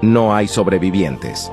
no hay sobrevivientes.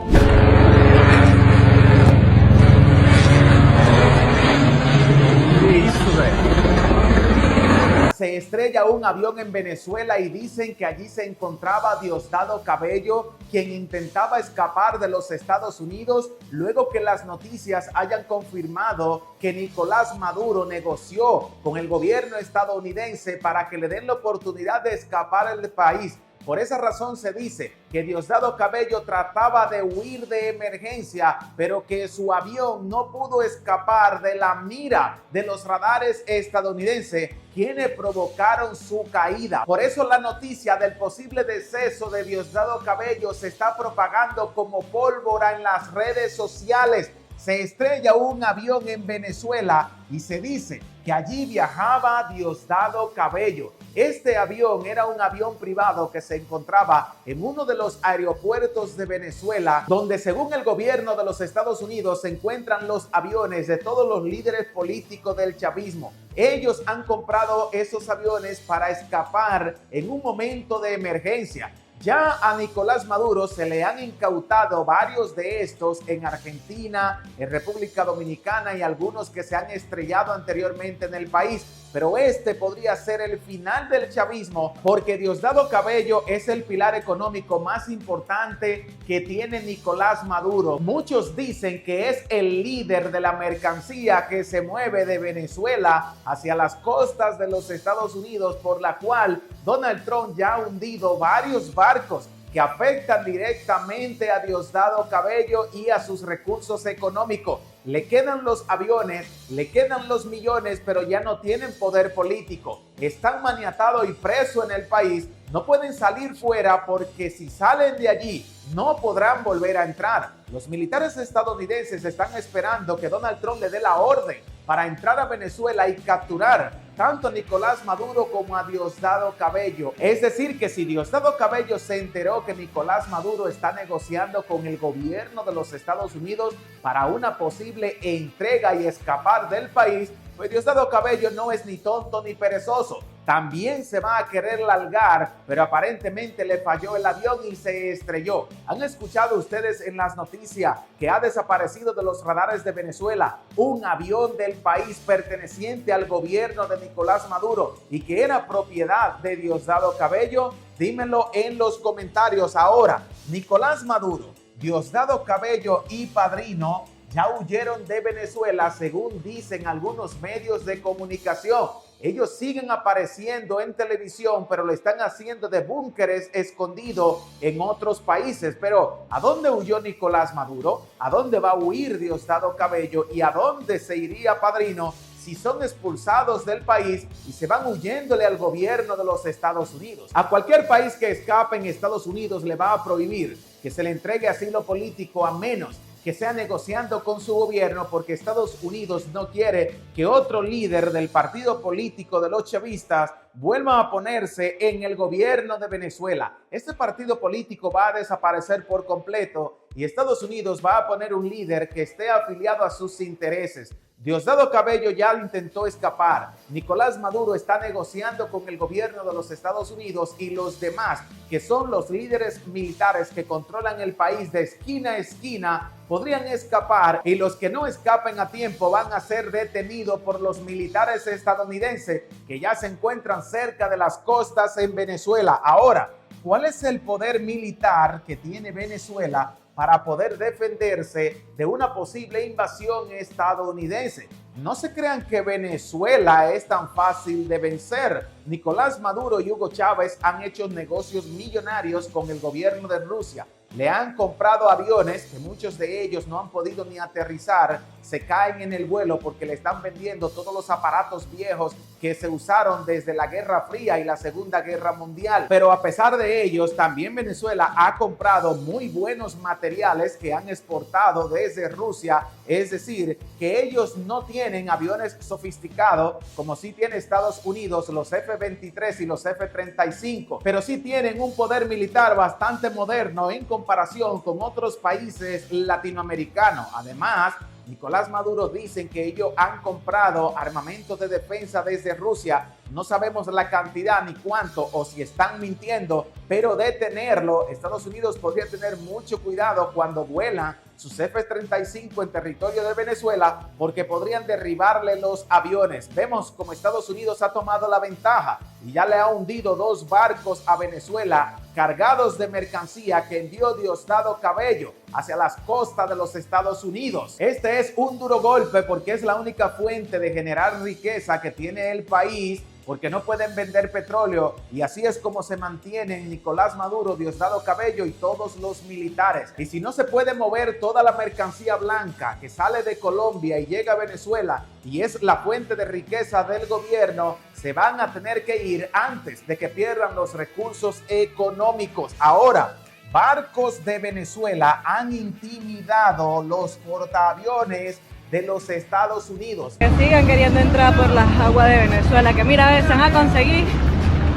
Se estrella un avión en Venezuela y dicen que allí se encontraba Diosdado Cabello, quien intentaba escapar de los Estados Unidos luego que las noticias hayan confirmado que Nicolás Maduro negoció con el gobierno estadounidense para que le den la oportunidad de escapar del país. Por esa razón se dice que Diosdado Cabello trataba de huir de emergencia, pero que su avión no pudo escapar de la mira de los radares estadounidenses, quienes provocaron su caída. Por eso la noticia del posible deceso de Diosdado Cabello se está propagando como pólvora en las redes sociales. Se estrella un avión en Venezuela y se dice que allí viajaba Diosdado Cabello. Este avión era un avión privado que se encontraba en uno de los aeropuertos de Venezuela, donde según el gobierno de los Estados Unidos se encuentran los aviones de todos los líderes políticos del chavismo. Ellos han comprado esos aviones para escapar en un momento de emergencia. Ya a Nicolás Maduro se le han incautado varios de estos en Argentina, en República Dominicana y algunos que se han estrellado anteriormente en el país. Pero este podría ser el final del chavismo porque Diosdado Cabello es el pilar económico más importante que tiene Nicolás Maduro. Muchos dicen que es el líder de la mercancía que se mueve de Venezuela hacia las costas de los Estados Unidos, por la cual Donald Trump ya ha hundido varios barcos que afectan directamente a Diosdado Cabello y a sus recursos económicos. Le quedan los aviones, le quedan los millones, pero ya no tienen poder político. Están maniatados y presos en el país. No pueden salir fuera porque si salen de allí no podrán volver a entrar. Los militares estadounidenses están esperando que Donald Trump le dé la orden para entrar a Venezuela y capturar tanto a Nicolás Maduro como a Diosdado Cabello. Es decir, que si Diosdado Cabello se enteró que Nicolás Maduro está negociando con el gobierno de los Estados Unidos para una posible entrega y escapar del país, pues Diosdado Cabello no es ni tonto ni perezoso. También se va a querer largar, pero aparentemente le falló el avión y se estrelló. ¿Han escuchado ustedes en las noticias que ha desaparecido de los radares de Venezuela un avión del país perteneciente al gobierno de Nicolás Maduro y que era propiedad de Diosdado Cabello? Dímelo en los comentarios. Ahora, Nicolás Maduro, Diosdado Cabello y Padrino ya huyeron de Venezuela, según dicen algunos medios de comunicación. Ellos siguen apareciendo en televisión, pero lo están haciendo de búnkeres escondidos en otros países. Pero, ¿a dónde huyó Nicolás Maduro? ¿A dónde va a huir Diosdado Cabello? ¿Y a dónde se iría Padrino si son expulsados del país y se van huyéndole al gobierno de los Estados Unidos? A cualquier país que escape en Estados Unidos le va a prohibir que se le entregue asilo político a menos que sea negociando con su gobierno, porque Estados Unidos no quiere que otro líder del partido político de los chavistas vuelva a ponerse en el gobierno de Venezuela. Este partido político va a desaparecer por completo y Estados Unidos va a poner un líder que esté afiliado a sus intereses. Diosdado Cabello ya intentó escapar. Nicolás Maduro está negociando con el gobierno de los Estados Unidos y los demás, que son los líderes militares que controlan el país de esquina a esquina, podrían escapar y los que no escapen a tiempo van a ser detenidos por los militares estadounidenses que ya se encuentran cerca de las costas en Venezuela. Ahora, ¿cuál es el poder militar que tiene Venezuela para poder defenderse de una posible invasión estadounidense? No se crean que Venezuela es tan fácil de vencer. Nicolás Maduro y Hugo Chávez han hecho negocios millonarios con el gobierno de Rusia. Le han comprado aviones que muchos de ellos no han podido ni aterrizar, se caen en el vuelo porque le están vendiendo todos los aparatos viejos que se usaron desde la Guerra Fría y la Segunda Guerra Mundial. Pero a pesar de ellos, también Venezuela ha comprado muy buenos materiales que han exportado desde Rusia. Es decir, que ellos no tienen aviones sofisticados como sí tiene Estados Unidos, los F-23 y los F-35, pero sí tienen un poder militar bastante moderno en comparación con otros países latinoamericanos. Además, Nicolás Maduro dicen que ellos han comprado armamentos de defensa desde Rusia. No sabemos la cantidad ni cuánto o si están mintiendo, pero de tenerlo, Estados Unidos podría tener mucho cuidado cuando vuelan sus F-35 en territorio de Venezuela porque podrían derribarle los aviones. Vemos como Estados Unidos ha tomado la ventaja y ya le ha hundido 2 barcos a Venezuela cargados de mercancía que envió Diosdado Cabello hacia las costas de los Estados Unidos. Este es un duro golpe porque es la única fuente de generar riqueza que tiene el país, porque no pueden vender petróleo y así es como se mantienen Nicolás Maduro, Diosdado Cabello y todos los militares. Y si no se puede mover toda la mercancía blanca que sale de Colombia y llega a Venezuela y es la fuente de riqueza del gobierno, se van a tener que ir antes de que pierdan los recursos económicos. Ahora, barcos de Venezuela han intimidado los portaaviones de los Estados Unidos. Que sigan queriendo entrar por las aguas de Venezuela, que mira, a ver, se van a conseguir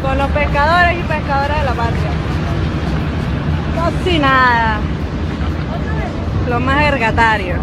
con los pescadores y pescadoras de la patria. Casi nada. Los más ergatarios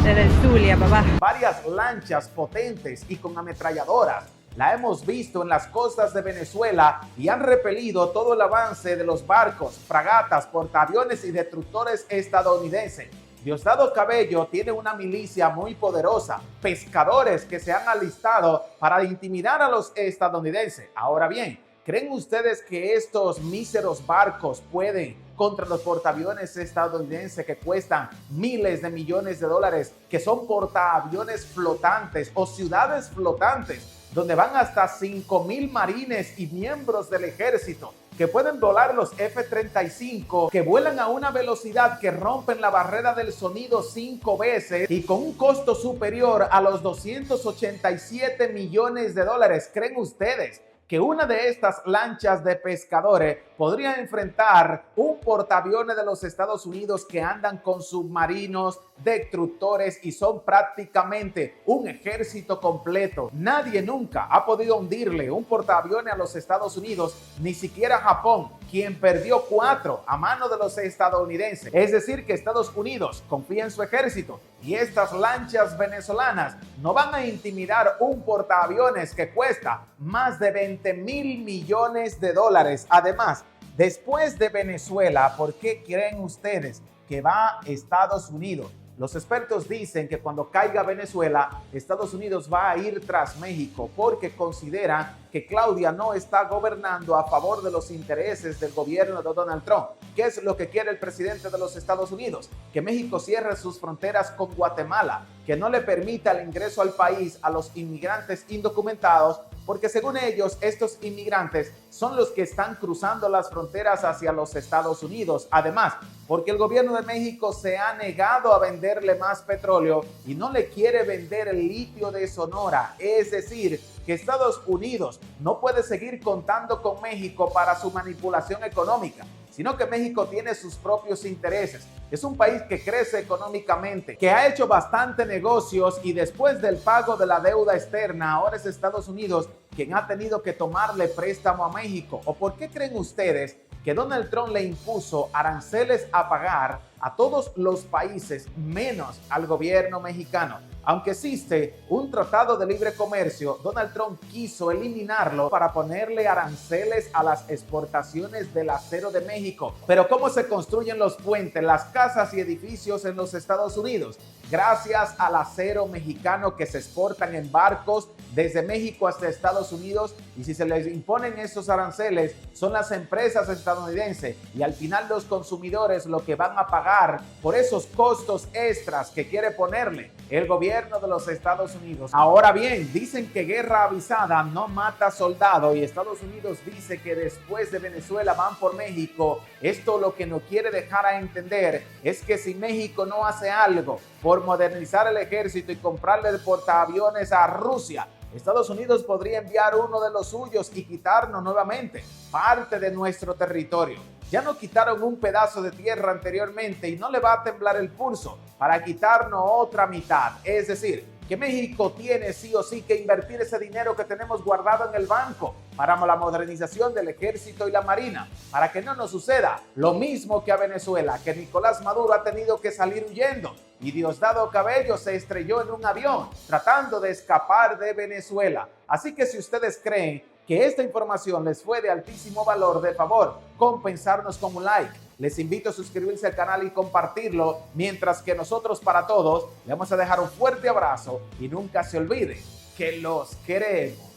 desde el Zulia, papá. Varias lanchas potentes y con ametralladoras la hemos visto en las costas de Venezuela y han repelido todo el avance de los barcos, fragatas, portaaviones y destructores estadounidenses. Diosdado Cabello tiene una milicia muy poderosa, pescadores que se han alistado para intimidar a los estadounidenses. Ahora bien, ¿creen ustedes que estos míseros barcos pueden contra los portaaviones estadounidenses que cuestan miles de millones de dólares, que son portaaviones flotantes o ciudades flotantes, donde van hasta 5,000 marines y miembros del ejército, que pueden volar los F-35, que vuelan a una velocidad que rompen la barrera del sonido 5 veces y con un costo superior a los 287 millones de dólares? ¿Creen ustedes que una de estas lanchas de pescadores podría enfrentar un portaaviones de los Estados Unidos que andan con submarinos, destructores y son prácticamente un ejército completo? Nadie nunca ha podido hundirle un portaaviones a los Estados Unidos, ni siquiera Japón, quien perdió 4 a mano de los estadounidenses. Es decir, que Estados Unidos confía en su ejército y estas lanchas venezolanas no van a intimidar un portaaviones que cuesta más de 20,000 millones de dólares. Además, después de Venezuela, ¿por qué creen ustedes que va Estados Unidos? Los expertos dicen que cuando caiga Venezuela, Estados Unidos va a ir tras México porque consideran que Claudia no está gobernando a favor de los intereses del gobierno de Donald Trump. ¿Qué es lo que quiere el presidente de los Estados Unidos? Que México cierre sus fronteras con Guatemala, que no le permita el ingreso al país a los inmigrantes indocumentados, porque según ellos, estos inmigrantes son los que están cruzando las fronteras hacia los Estados Unidos. Además, porque el gobierno de México se ha negado a venderle más petróleo y no le quiere vender el litio de Sonora. Es decir, que Estados Unidos no puede seguir contando con México para su manipulación económica, sino que México tiene sus propios intereses. Es un país que crece económicamente, que ha hecho bastante negocios y después del pago de la deuda externa, ahora es Estados Unidos quien ha tenido que tomarle préstamo a México. ¿O por qué creen ustedes que Donald Trump le impuso aranceles a pagar a todos los países menos al gobierno mexicano? Aunque existe un tratado de libre comercio, Donald Trump quiso eliminarlo para ponerle aranceles a las exportaciones del acero de México. Pero ¿cómo se construyen los puentes, las casas y edificios en los Estados Unidos? Gracias al acero mexicano que se exportan en barcos desde México hasta Estados Unidos, y si se les imponen esos aranceles, son las empresas estadounidenses y al final los consumidores lo que van a pagar por esos costos extras que quiere ponerle el gobierno de los Estados Unidos. Ahora bien, dicen que guerra avisada no mata soldado y Estados Unidos dice que después de Venezuela van por México. Esto lo que nos quiere dejar a entender es que si México no hace algo por modernizar el ejército y comprarle portaaviones a Rusia, Estados Unidos podría enviar uno de los suyos y quitarnos nuevamente parte de nuestro territorio. Ya nos quitaron un pedazo de tierra anteriormente y no le va a temblar el pulso para quitarnos otra mitad. Es decir, que México tiene sí o sí que invertir ese dinero que tenemos guardado en el banco para la modernización del ejército y la marina, para que no nos suceda lo mismo que a Venezuela, que Nicolás Maduro ha tenido que salir huyendo y Diosdado Cabello se estrelló en un avión tratando de escapar de Venezuela. Así que si ustedes creen que esta información les fue de altísimo valor, de favor, compensarnos con un like. Les invito a suscribirse al canal y compartirlo, mientras que nosotros para todos le vamos a dejar un fuerte abrazo y nunca se olviden que los queremos.